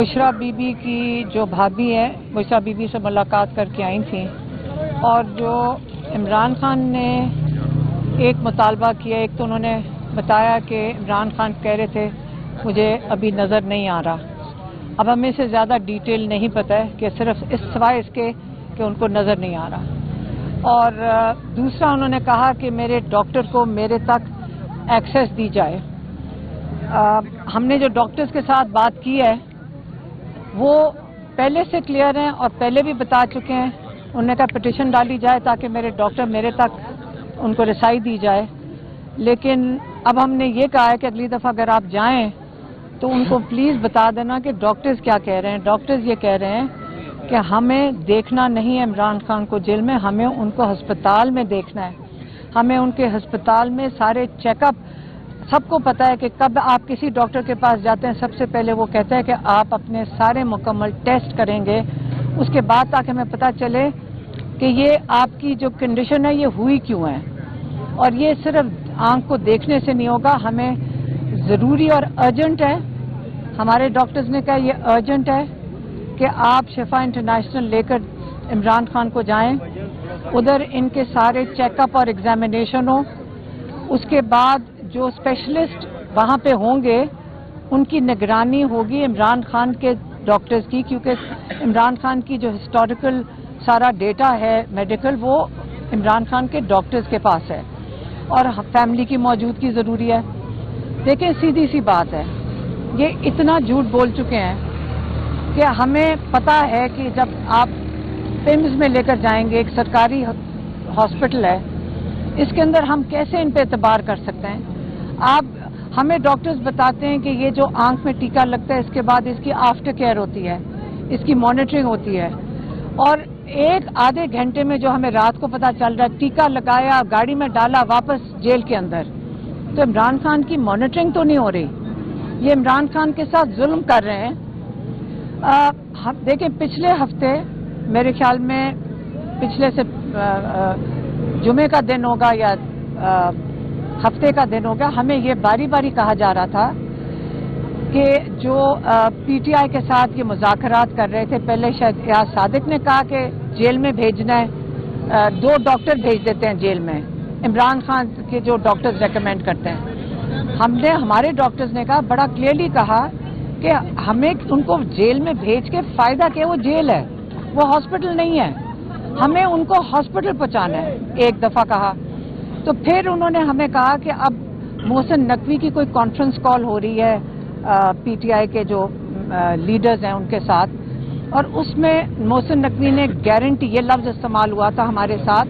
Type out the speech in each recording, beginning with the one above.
بشرا baby کی جو بھابھی ہے بشرا بیبی سے ملاقات کر کے آئی تھیں اور جو عمران خان نے ایک مطالبہ کیا، ایک تو انہوں نے بتایا کہ عمران خان کہہ رہے تھے مجھے ابھی نظر نہیں آ رہا. اب ہمیں سے زیادہ ڈیٹیل نہیں پتہ ہے کہ صرف سوائے اس کے کہ ان کو نظر نہیں آ رہا. اور دوسرا انہوں نے کہا کہ میرے ڈاکٹر کو میرے تک ایکسیس دی جائے. ہم نے جو ڈاکٹرز کے ساتھ بات کی ہے وہ پہلے سے کلیئر ہیں اور پہلے بھی بتا چکے ہیں. انہوں نے کہا پٹیشن ڈالی جائے تاکہ میرے ڈاکٹر میرے تک ان کو رسائی دی جائے. لیکن اب ہم نے یہ کہا ہے کہ اگلی دفعہ اگر آپ جائیں تو ان کو پلیز بتا دینا کہ ڈاکٹرز کیا کہہ رہے ہیں. ڈاکٹرز یہ کہہ رہے ہیں کہ ہمیں دیکھنا نہیں ہے عمران خان کو جیل میں، ہمیں ان کو ہسپتال میں دیکھنا ہے. ہمیں ان کے ہسپتال میں سارے چیک اپ، سب کو پتہ ہے کہ کب آپ کسی ڈاکٹر کے پاس جاتے ہیں سب سے پہلے وہ کہتا ہے کہ آپ اپنے سارے مکمل ٹیسٹ کریں گے، اس کے بعد تاکہ ہمیں پتہ چلے کہ یہ آپ کی جو کنڈیشن ہے یہ ہوئی کیوں ہے. اور یہ صرف آنکھ کو دیکھنے سے نہیں ہوگا، ہمیں ضروری اور ارجنٹ ہے. ہمارے ڈاکٹرز نے کہا یہ ارجنٹ ہے کہ آپ شفا انٹرنیشنل لے کر عمران خان کو جائیں، ادھر ان کے سارے چیک اپ اور ایگزامینیشن ہو. اس کے بعد جو اسپیشلسٹ وہاں پہ ہوں گے ان کی نگرانی ہوگی عمران خان کے ڈاکٹرز کی، کیونکہ عمران خان کی جو ہسٹوریکل سارا ڈیٹا ہے میڈیکل وہ عمران خان کے ڈاکٹرز کے پاس ہے اور فیملی کی موجودگی ضروری ہے. دیکھیں سیدھی سی بات ہے، یہ اتنا جھوٹ بول چکے ہیں کہ ہمیں پتہ ہے کہ جب آپ پیمز میں لے کر جائیں گے، ایک سرکاری ہاسپٹل ہے، اس کے اندر ہم کیسے ان پہ اعتبار کر سکتے ہیں؟ آپ ہمیں ڈاکٹرز بتاتے ہیں کہ یہ جو آنکھ میں ٹیکا لگتا ہے اس کے بعد اس کی آفٹر کیئر ہوتی ہے، اس کی مانیٹرنگ ہوتی ہے. اور ایک آدھے گھنٹے میں جو ہمیں رات کو پتہ چل رہا ہے ٹیکا لگایا، گاڑی میں ڈالا، واپس جیل کے اندر. تو عمران خان کی مانیٹرنگ تو نہیں ہو رہی، یہ عمران خان کے ساتھ ظلم کر رہے ہیں. دیکھیں پچھلے ہفتے میرے خیال میں پچھلے سے جمعے کا دن ہوگا یا ہفتے کا دن ہوگا، ہمیں یہ باری باری کہا جا رہا تھا کہ جو پی ٹی آئی کے ساتھ یہ مذاکرات کر رہے تھے، پہلے شاید ایاز صادق نے کہا کہ جیل میں بھیجنا ہے، 2 ڈاکٹر بھیج دیتے ہیں جیل میں، عمران خان کے جو ڈاکٹرز ریکمینڈ کرتے ہیں. ہمارے ڈاکٹرز نے کہا، بڑا کلیئرلی کہا کہ ہمیں ان کو جیل میں بھیج کے فائدہ کیا، وہ جیل ہے، وہ ہاسپٹل نہیں ہے، ہمیں ان کو ہاسپٹل پہنچانا ہے. ایک دفعہ کہا تو پھر انہوں نے ہمیں کہا کہ اب محسن نقوی کی کوئی کانفرنس کال ہو رہی ہے پی ٹی آئی کے جو لیڈرز ہیں ان کے ساتھ، اور اس میں محسن نقوی نے گارنٹی، یہ لفظ استعمال ہوا تھا ہمارے ساتھ،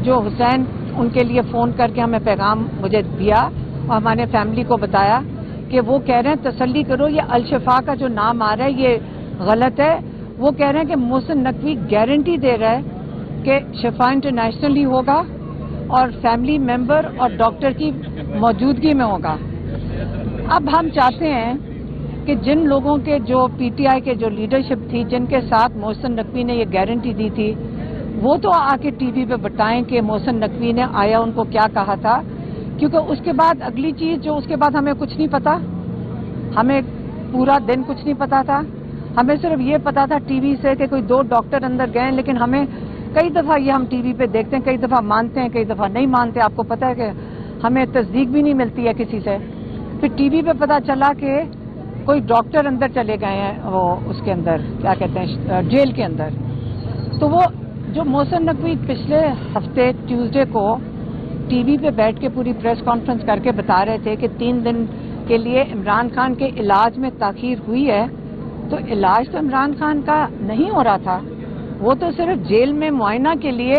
جو حسین ان کے لیے فون کر کے ہمیں پیغام مجھے دیا اور ہمارے فیملی کو بتایا کہ وہ کہہ رہے ہیں تسلی کرو، یہ الشفا کا جو نام آ رہا ہے یہ غلط ہے. وہ کہہ رہے ہیں کہ محسن نقوی گارنٹی دے رہا ہے کہ شفا انٹرنیشنل ہی ہوگا اور فیملی ممبر اور ڈاکٹر کی موجودگی میں ہوگا. اب ہم چاہتے ہیں کہ جن لوگوں کے جو پی ٹی آئی کے جو لیڈرشپ تھی، جن کے ساتھ محسن نقوی نے یہ گارنٹی دی تھی، وہ تو آ کے ٹی وی پہ بتائیں کہ محسن نقوی نے آیا ان کو کیا کہا تھا. کیونکہ اس کے بعد اگلی چیز جو اس کے بعد ہمیں کچھ نہیں پتا، ہمیں پورا دن کچھ نہیں پتا تھا. ہمیں صرف یہ پتا تھا ٹی وی سے کہ کوئی 2 ڈاکٹر اندر گئے، لیکن ہمیں کئی دفعہ یہ ہم ٹی وی پہ دیکھتے ہیں، کئی دفعہ مانتے ہیں، کئی دفعہ نہیں مانتے. آپ کو پتا ہے کہ ہمیں تصدیق بھی نہیں ملتی ہے کسی سے. پھر ٹی وی پہ پتا چلا کہ کوئی ڈاکٹر اندر چلے گئے ہیں، وہ اس کے اندر کیا کہتے ہیں جیل کے اندر. تو وہ جو محسن نقوی پچھلے ہفتے ٹیوزڈے کو ٹی وی پہ بیٹھ کے پوری پریس کانفرنس کر کے بتا رہے تھے کہ 3 دن کے لیے عمران خان کے علاج میں تاخیر ہوئی ہے، تو علاج تو عمران خان کا نہیں ہو رہا تھا، وہ تو صرف جیل میں معائنہ کے لیے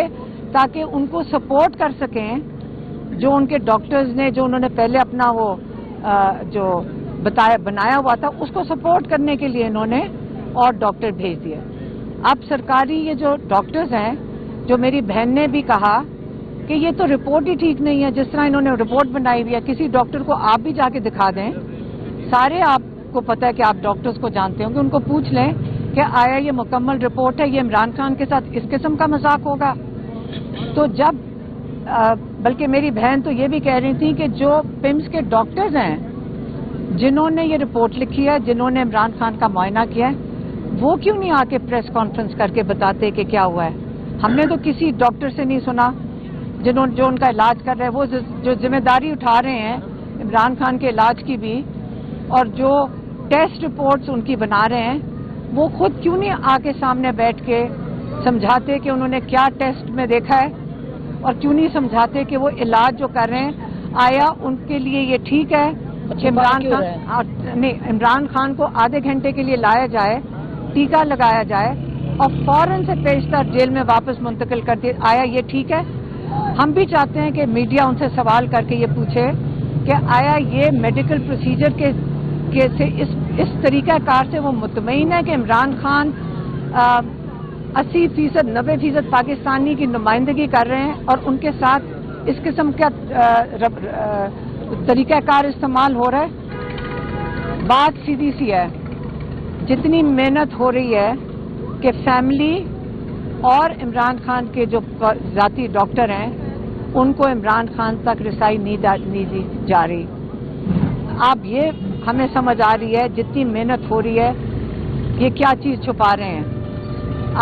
تاکہ ان کو سپورٹ کر سکیں. جو ان کے ڈاکٹرز نے جو انہوں نے پہلے اپنا وہ جو بنایا ہوا تھا اس کو سپورٹ کرنے کے لیے انہوں نے اور ڈاکٹر بھیج دیے. اب سرکاری یہ جو ڈاکٹرز ہیں، جو میری بہن نے بھی کہا کہ یہ تو رپورٹ ہی ٹھیک نہیں ہے، جس طرح انہوں نے رپورٹ بنائی ہوئی ہے، کسی ڈاکٹر کو آپ بھی جا کے دکھا دیں، سارے آپ کو پتہ ہے کہ آپ ڈاکٹرز کو جانتے ہوں گے، ان کو پوچھ لیں کہ آیا یہ مکمل رپورٹ ہے، یہ عمران خان کے ساتھ اس قسم کا مذاق ہوگا. تو جب بلکہ میری بہن تو یہ بھی کہہ رہی تھی کہ جو پمس کے ڈاکٹرز ہیں جنہوں نے یہ رپورٹ لکھی ہے, جنہوں نے عمران خان کا معائنہ کیا ہے, وہ کیوں نہیں آ کے پریس کانفرنس کر کے بتاتے کہ کیا ہوا ہے؟ ہم نے تو کسی ڈاکٹر سے نہیں سنا جو ان کا علاج کر رہے ہیں, وہ جو ذمہ داری اٹھا رہے ہیں عمران خان کے علاج کی بھی, اور جو ٹیسٹ رپورٹس ان کی بنا رہے ہیں, وہ خود کیوں نہیں آ کے سامنے بیٹھ کے سمجھاتے کہ انہوں نے کیا ٹیسٹ میں دیکھا ہے, اور کیوں نہیں سمجھاتے کہ وہ علاج جو کر رہے ہیں آیا ان کے لیے یہ ٹھیک ہے کہ عمران خان کو آدھے گھنٹے کے لیے لایا جائے, ٹیکہ لگایا جائے اور فوراً سے پیشتر جیل میں واپس منتقل کر دیا, آیا یہ ٹھیک ہے؟ ہم بھی چاہتے ہیں کہ میڈیا ان سے سوال کر کے یہ پوچھے کہ آیا یہ میڈیکل پروسیجر سے اس طریقہ کار سے وہ مطمئن ہے کہ عمران خان 80%, 90% پاکستانی کی نمائندگی کر رہے ہیں اور ان کے ساتھ اس قسم کا طریقہ کار استعمال ہو رہا ہے؟ بات سیدھی سی ہے, جتنی محنت ہو رہی ہے کہ فیملی اور عمران خان کے جو ذاتی ڈاکٹر ہیں ان کو عمران خان تک رسائی نہیں دی جا رہی. اب یہ ہمیں سمجھ آ رہی ہے جتنی محنت ہو رہی ہے یہ کیا چیز چھپا رہے ہیں,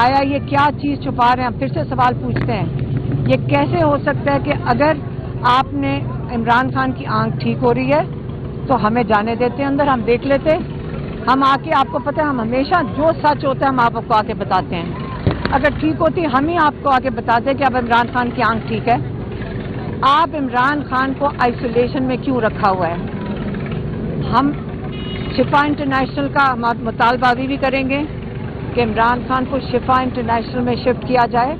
آیا یہ کیا چیز چھپا رہے ہیں؟ ہم پھر سے سوال پوچھتے ہیں, یہ کیسے ہو سکتا ہے کہ اگر آپ نے عمران خان کی آنکھ ٹھیک ہو رہی ہے تو ہمیں جانے دیتے اندر, ہم دیکھ لیتے, ہم آ کے آپ کو پتہ ہے ہم ہمیشہ جو سچ ہوتا ہے ہم آپ کو آ کے بتاتے ہیں, اگر ٹھیک ہوتی ہم ہی آپ کو آ کے بتاتے ہیں کہ اب عمران خان کی آنکھ ٹھیک ہے. آپ عمران خان کو آئسولیشن میں کیوں رکھا ہوا ہے؟ ہم شفا انٹرنیشنل کا مطالبہ بھی کریں گے کہ عمران خان کو شفا انٹرنیشنل میں شفٹ کیا جائے.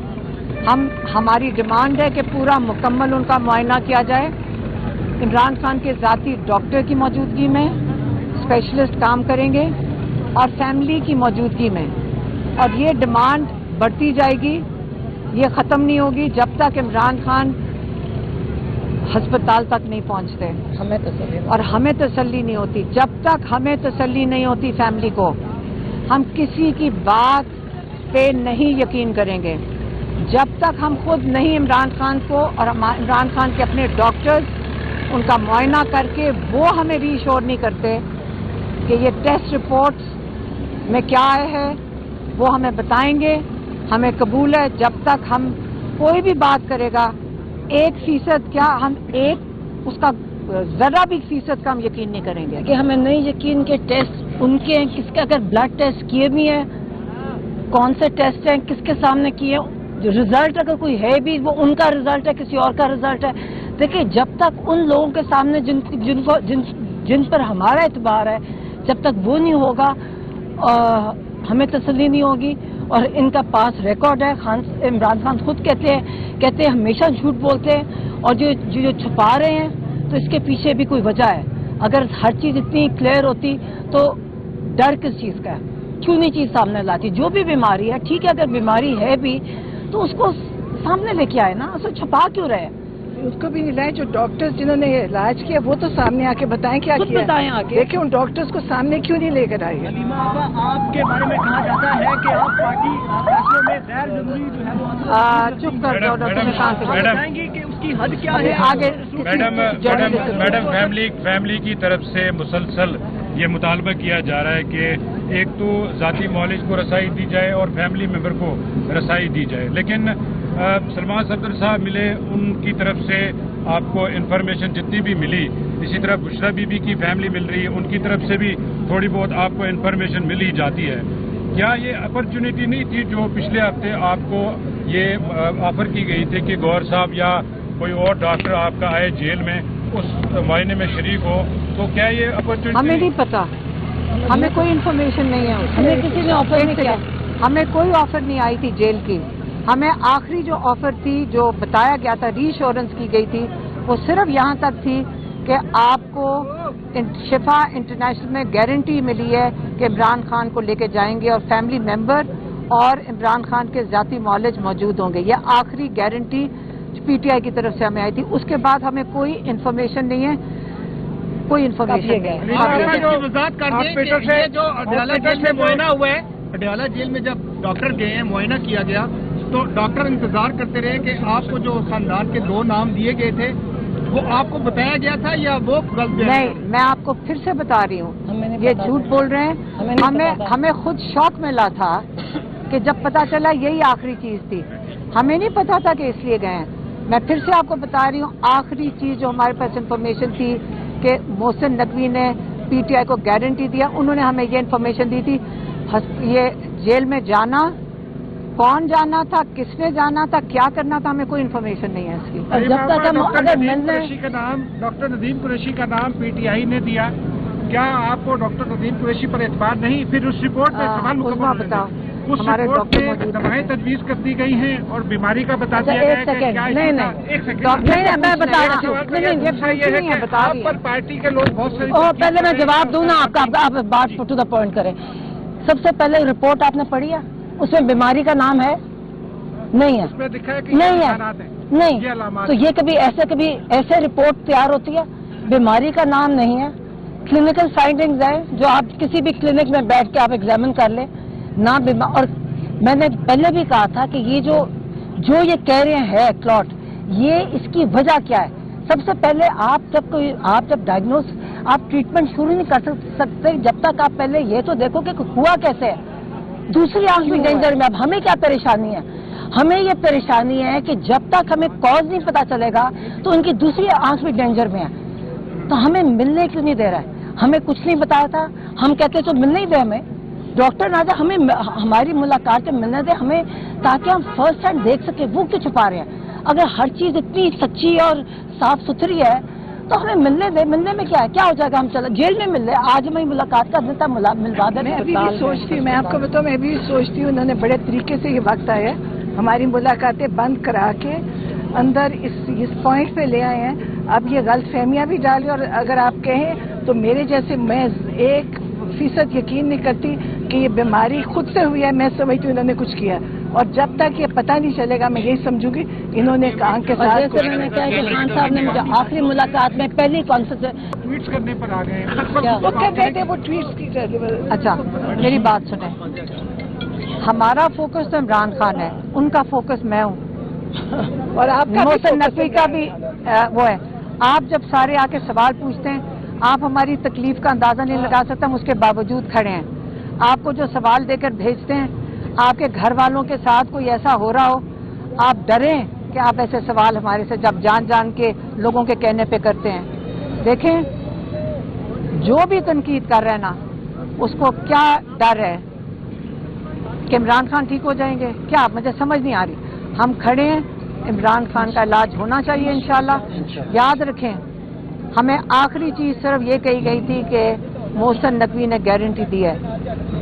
ہماری ڈیمانڈ ہے کہ پورا مکمل ان کا معائنہ کیا جائے, عمران خان کے ذاتی ڈاکٹر کی موجودگی میں اسپیشلسٹ کام کریں گے اور فیملی کی موجودگی میں, اور یہ ڈیمانڈ بڑھتی جائے گی, یہ ختم نہیں ہوگی جب تک عمران خان ہسپتال تک نہیں پہنچتے. ہمیں تسلی نہیں ہوتی, جب تک ہمیں تسلی نہیں ہوتی فیملی کو, ہم کسی کی بات پہ نہیں یقین کریں گے. جب تک ہم خود نہیں عمران خان کو اور عمران خان کے اپنے ڈاکٹرز ان کا معائنہ کر کے وہ ہمیں ری ایشور نہیں کرتے کہ یہ ٹیسٹ رپورٹس میں کیا ہے وہ ہمیں بتائیں گے, ہمیں قبول ہے. جب تک ہم کوئی بھی بات کرے گا 1% کیا ہم اس کا ذرا بھی فیصد کا ہم یقین نہیں کریں گے کہ ہمیں نہیں یقین کہ ٹیسٹ ان کے ہیں, کس کے اگر بلڈ ٹیسٹ کیے بھی ہیں, کون سے ٹیسٹ ہیں, کس کے سامنے کیے, رزلٹ اگر کوئی ہے بھی وہ ان کا رزلٹ ہے, کسی اور کا رزلٹ ہے. دیکھیں جب تک ان لوگوں کے سامنے جن پر ہمارا اعتبار ہے جب تک وہ نہیں ہوگا ہمیں تسلی نہیں ہوگی. اور ان کا پاس ریکارڈ ہے, عمران خان خود کہتے ہیں ہمیشہ جھوٹ بولتے ہیں, اور جو چھپا رہے ہیں تو اس کے پیچھے بھی کوئی وجہ ہے. اگر ہر چیز اتنی کلیئر ہوتی تو ڈر کس چیز کا ہے, کیوں نہیں چیز سامنے لاتی؟ جو بھی بیماری ہے ٹھیک ہے, اگر بیماری ہے بھی تو اس کو سامنے لے کے آئے نا, اسے چھپا کیوں رہے؟ اس کو بھی نہیں لائے. جو ڈاکٹرز جنہوں نے علاج کیا وہ تو سامنے آ کے بتائیں کیا کیا, بتائیں آ کے. دیکھیں ان ڈاکٹرز کو سامنے کیوں نہیں لے کر آئے. آپ کے بارے میں کہا جاتا ہے کہ آپ پارٹی فیصلوں میں غیر ضروری جو ہے چپ کر جاؤ ڈاکٹر, میں کہاں سے بتائیں گے کہ اس کی حد کیا ہے؟ آگے میڈم فیملی کی طرف سے مسلسل یہ مطالبہ کیا جا رہا ہے کہ ایک تو ذاتی معالج کو رسائی دی جائے اور فیملی ممبر کو رسائی دی جائے, لیکن سلمان صفدر صاحب ملے, ان کی طرف سے آپ کو انفارمیشن جتنی بھی ملی, اسی طرح بشرا بی بی کی فیملی مل رہی ہے, ان کی طرف سے بھی تھوڑی بہت آپ کو انفارمیشن مل ہی جاتی ہے. کیا یہ اپرچونٹی نہیں تھی جو پچھلے ہفتے آپ کو یہ آفر کی گئی تھی کہ گور صاحب یا کوئی اور ڈاکٹر آپ کا آئے جیل میں اس معائنے میں شریک ہو, تو کیا یہ اپرچونٹی؟ ہمیں نہیں پتا, ہمیں کوئی انفارمیشن نہیں ہے, ہمیں کسی نے آفر نہیں کیا, ہمیں کوئی آفر نہیں آئی تھی جیل کی. ہمیں آخری جو آفر تھی جو بتایا گیا تھا, ری ایشورنس کی گئی تھی, وہ صرف یہاں تک تھی کہ آپ کو شفا انٹرنیشنل میں گارنٹی ملی ہے کہ عمران خان کو لے کے جائیں گے اور فیملی ممبر اور عمران خان کے ذاتی معالج موجود ہوں گے. یہ آخری گارنٹی پی ٹی آئی کی طرف سے ہمیں آئی تھی. اس کے بعد ہمیں کوئی انفارمیشن نہیں ہے, کوئی انفارمیشن نہیں ہے. وضاحت کر دیں کہ یہ جو اڈیالہ جیل میں معائنہ ہوا ہے, اڈیالہ جیل میں جب ڈاکٹر گئے ہیں معائنہ کیا گیا تو ڈاکٹر انتظار کرتے رہے کہ آپ کو جو خاندان کے 2 نام دیے گئے تھے وہ آپ کو بتایا گیا تھا یا وہ نہیں، میں آپ کو پھر سے بتا رہی ہوں، یہ جھوٹ بول رہے ہیں. ہمیں خود شوق ملا تھا کہ جب پتا چلا یہی آخری چیز تھی. ہمیں نہیں پتا تھا کہ اس لیے گئے ہیں. میں پھر سے آپ کو بتا رہی ہوں، آخری چیز جو ہمارے پاس انفارمیشن تھی کہ محسن نقوی نے پی ٹی آئی کو گارنٹی دیا، انہوں نے ہمیں یہ انفارمیشن دی تھی. یہ جیل میں جانا، کون جانا تھا، کس نے جانا تھا، کیا کرنا تھا، ہمیں کوئی انفارمیشن نہیں ہے اس کی. جب تک ہم اگر ملنے ڈاکٹر ندیم قریشی کا نام پی ٹی آئی نے دیا، کیا آپ کو ڈاکٹر ندیم قریشی پر اعتبار نہیں؟ پھر اس رپورٹ میں سوال مکمل بتاؤ. اس رپورٹ میں دوائیں تجویز کر دی گئی ہیں اور بیماری کا بتا دیا گیا ہے کہ کیا ایک سیکنڈ میں بتا رہا ہوں، آپ پر پارٹی کے لوگ بہت ساری پہلے میں جواب دوں نا آپ کا، آپ بات ٹو دا پوائنٹ کریں. سب سے پہلے رپورٹ آپ نے پڑھی ہے، اس میں بیماری کا نام ہے نہیں ہے؟ اس میں لکھا ہے کہ نہیں ہے، نہیں. تو یہ کبھی ایسے رپورٹ تیار ہوتی ہے، بیماری کا نام نہیں ہے. کلینکل فائنڈنگز ہیں جو آپ کسی بھی کلینک میں بیٹھ کے آپ ایگزامن کر لیں نہ. اور میں نے پہلے بھی کہا تھا کہ یہ جو یہ کہہ رہے ہیں کلاٹ، یہ اس کی وجہ کیا ہے. سب سے پہلے آپ جب ڈائگنوز، آپ ٹریٹمنٹ شروع نہیں کر سکتے جب تک آپ پہلے یہ تو دیکھو کہ ہوا کیسے ہے. دوسری آنکھ بھی ڈینجر میں. اب ہمیں کیا پریشانی ہے؟ ہمیں یہ پریشانی ہے کہ جب تک ہمیں کاز نہیں پتا چلے گا تو ان کی دوسری آنکھ بھی ڈینجر میں ہے. تو ہمیں ملنے کیوں نہیں دے رہا ہے؟ ہمیں کچھ نہیں بتایا تھا. ہم کہتے تو ملنے ہی دے ہمیں. ڈاکٹر ناجا ہمیں ہماری ملاقات میں ملنے دے ہمیں، تاکہ ہم فرسٹ ہینڈ دیکھ سکیں. وہ کیوں چھپا رہے ہیں؟ اگر ہر چیز اتنی سچی اور صاف ستھری ہے تو ہمیں ملنے دے. ملنے میں کیا ہو جائے گا؟ ہم چلو جیل میں مل رہے. آج ہمیں ملاقات کا دن تھا، ملوا دیں. میں ابھی بھی سوچتی ہوں، میں آپ کو بتاؤں، میں بھی سوچتی ہوں انہوں نے بڑے طریقے سے یہ وقت آیا ہماری ملاقاتیں بند کرا کے اندر اس پوائنٹ پہ لے آئے ہیں. اب یہ غلط فہمیاں بھی ڈالی، اور اگر آپ کہیں تو میرے جیسے میں 1% یقین نہیں کرتی کہ یہ بیماری خود سے ہوئی ہے. میں سمجھتی ہوں انہوں نے کچھ کیا، اور جب تک یہ پتہ نہیں چلے گا میں یہی سمجھوں گی انہوں نے کہا کہ میں نے کہا کہ خان صاحب نے مجھے آخری ملاقات میں پہلی کانفرنس ٹویٹس کرنے پر آ گئے وہ کہتے تھے وہ ٹویٹس کی. اچھا میری بات سنیں، ہمارا فوکس تو عمران خان ہے، ان کا فوکس میں ہوں، اور آپ محسن نقوی کا بھی وہ ہے. آپ جب سارے آ کے سوال پوچھتے ہیں، آپ ہماری تکلیف کا اندازہ نہیں لگا سکتے، ہم اس کے باوجود کھڑے ہیں. آپ کو جو سوال دے کر بھیجتے ہیں، آپ کے گھر والوں کے ساتھ کوئی ایسا ہو رہا ہو، آپ ڈریں کہ آپ ایسے سوال ہمارے سے جب جان کے لوگوں کے کہنے پہ کرتے ہیں. دیکھیں، جو بھی تنقید کر رہے ہیں نا، اس کو کیا ڈر ہے کہ عمران خان ٹھیک ہو جائیں گے؟ کیا مجھے سمجھ نہیں آ رہی. ہم کھڑے ہیں، عمران خان کا علاج ہونا چاہیے انشاءاللہ. یاد رکھیں، ہمیں آخری چیز صرف یہ کہی گئی تھی کہ محسن نقوی نے گارنٹی دی ہے.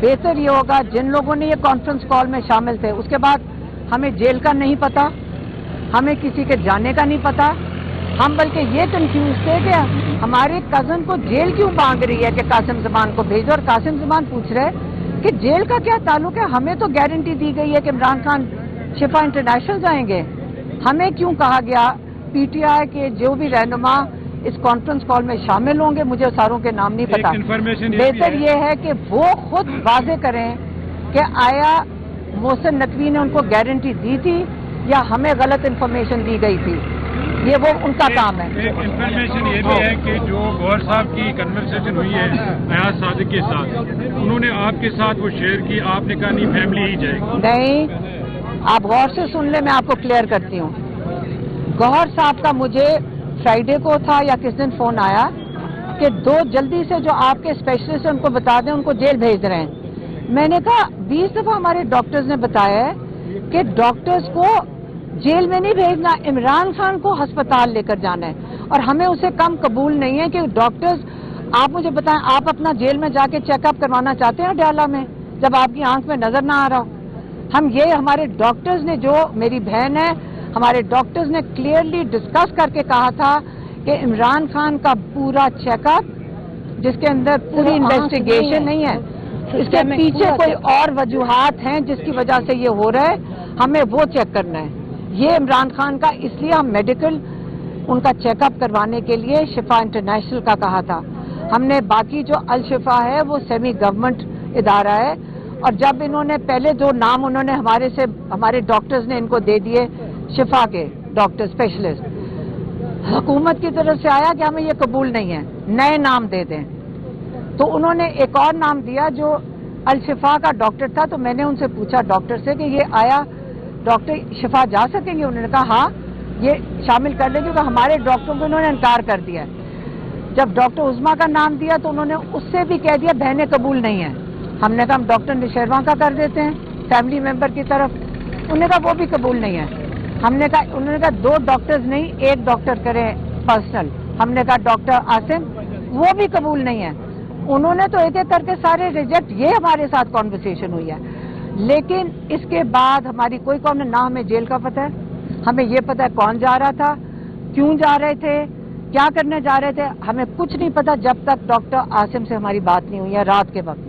بہتر یہ ہوگا جن لوگوں نے یہ کانفرنس کال میں شامل تھے، اس کے بعد ہمیں جیل کا نہیں پتا، ہمیں کسی کے جانے کا نہیں پتا. ہم بلکہ یہ کنفیوز تھے کہ ہمارے کزن کو جیل کیوں مانگ رہی ہے کہ قاسم زمان کو بھیجو، اور قاسم زمان پوچھ رہے کہ جیل کا کیا تعلق ہے؟ ہمیں تو گارنٹی دی گئی ہے کہ عمران خان شفا انٹرنیشنل جائیں گے. ہمیں کیوں کہا گیا پی ٹی آئی کے جو بھی رہنما اس کانفرنس کال میں شامل ہوں گے، مجھے ساروں کے نام نہیں پتا. بہتر یہ ہے کہ وہ خود واضح کریں کہ آیا محسن نقوی نے ان کو گارنٹی دی تھی یا ہمیں غلط انفارمیشن دی گئی تھی. یہ وہ ان کا کام ہے. ایک انفارمیشن یہ بھی ہے کہ جو گور صاحب کی کنورسیشن ہوئی ہے ایاز صادق کے ساتھ، انہوں نے آپ کے ساتھ وہ شیئر کی، آپ نے کہا نہیں فیملی ہی جائے گی. نہیں، آپ غور سے سن لیں، میں آپ کو کلیئر کرتی ہوں. گوہر صاحب کا مجھے فرائیڈے کو تھا یا کس دن فون آیا کہ جلدی سے جو آپ کے اسپیشلسٹ ہیں ان کو بتا دیں، ان کو جیل بھیج رہے ہیں. میں نے کہا 20 دفعہ ہمارے ڈاکٹرز نے بتایا ہے کہ ڈاکٹرز کو جیل میں نہیں بھیجنا، عمران خان کو ہسپتال لے کر جانا ہے. اور ہمیں اسے کم قبول نہیں ہے کہ ڈاکٹرز، آپ مجھے بتائیں، آپ اپنا جیل میں جا کے چیک اپ کروانا چاہتے ہیں ڈیالہ میں جب آپ کی آنکھ میں نظر نہ آ رہا ہو؟ ہمارے ڈاکٹرز نے، جو میری بہن ہے، ہمارے ڈاکٹرز نے کلیئرلی ڈسکس کر کے کہا تھا کہ عمران خان کا پورا چیک اپ، جس کے اندر پوری انویسٹیگیشن نہیں ہے، اس کے پیچھے کوئی اور وجوہات ہیں جس کی وجہ سے یہ ہو رہا ہے، ہمیں وہ چیک کرنا ہے. یہ عمران خان کا، اس لیے ہم میڈیکل ان کا چیک اپ کروانے کے لیے شفا انٹرنیشنل کا کہا تھا. ہم نے باقی جو الشفا ہے وہ سیمی گورنمنٹ ادارہ ہے، اور جب انہوں نے پہلے جو نام انہوں نے ہمارے ڈاکٹرز نے ان کو دے دیے، شفا کے ڈاکٹر اسپیشلسٹ، حکومت کی طرف سے آیا کہ ہمیں یہ قبول نہیں ہے، نئے نام دے دیں. تو انہوں نے ایک اور نام دیا جو الشفا کا ڈاکٹر تھا. تو میں نے ان سے پوچھا ڈاکٹر سے کہ یہ آیا ڈاکٹر شفا جا سکیں گے؟ انہوں نے کہا ہاں یہ شامل کر لیں، کیونکہ ہمارے ڈاکٹروں کو انہوں نے انکار کر دیا. جب ڈاکٹر عظما کا نام دیا تو انہوں نے اس سے بھی کہہ دیا بہنیں قبول نہیں ہیں. ہم نے کہا ہم ڈاکٹر نشیرواں کا کر دیتے ہیں فیملی ممبر کی طرف. انہوں نے کہا وہ بھی قبول نہیں ہے. ہم نے کہا انہوں نے کہا 2 ڈاکٹرز نہیں 1 ڈاکٹر کریں پرسنل. ہم نے کہا ڈاکٹر عاصم، وہ بھی قبول نہیں ہے. انہوں نے تو ایک ایک کر کے سارے ریجیکٹ. یہ ہمارے ساتھ کانورسیشن ہوئی ہے. لیکن اس کے بعد ہماری کوئی کام نہ ہمیں جیل کا پتہ ہے، ہمیں یہ پتہ ہے کون جا رہا تھا، کیوں جا رہے تھے، کیا کرنے جا رہے تھے. ہمیں کچھ نہیں پتا جب تک ڈاکٹر عاصم سے ہماری بات نہیں ہوئی ہے رات کے وقت.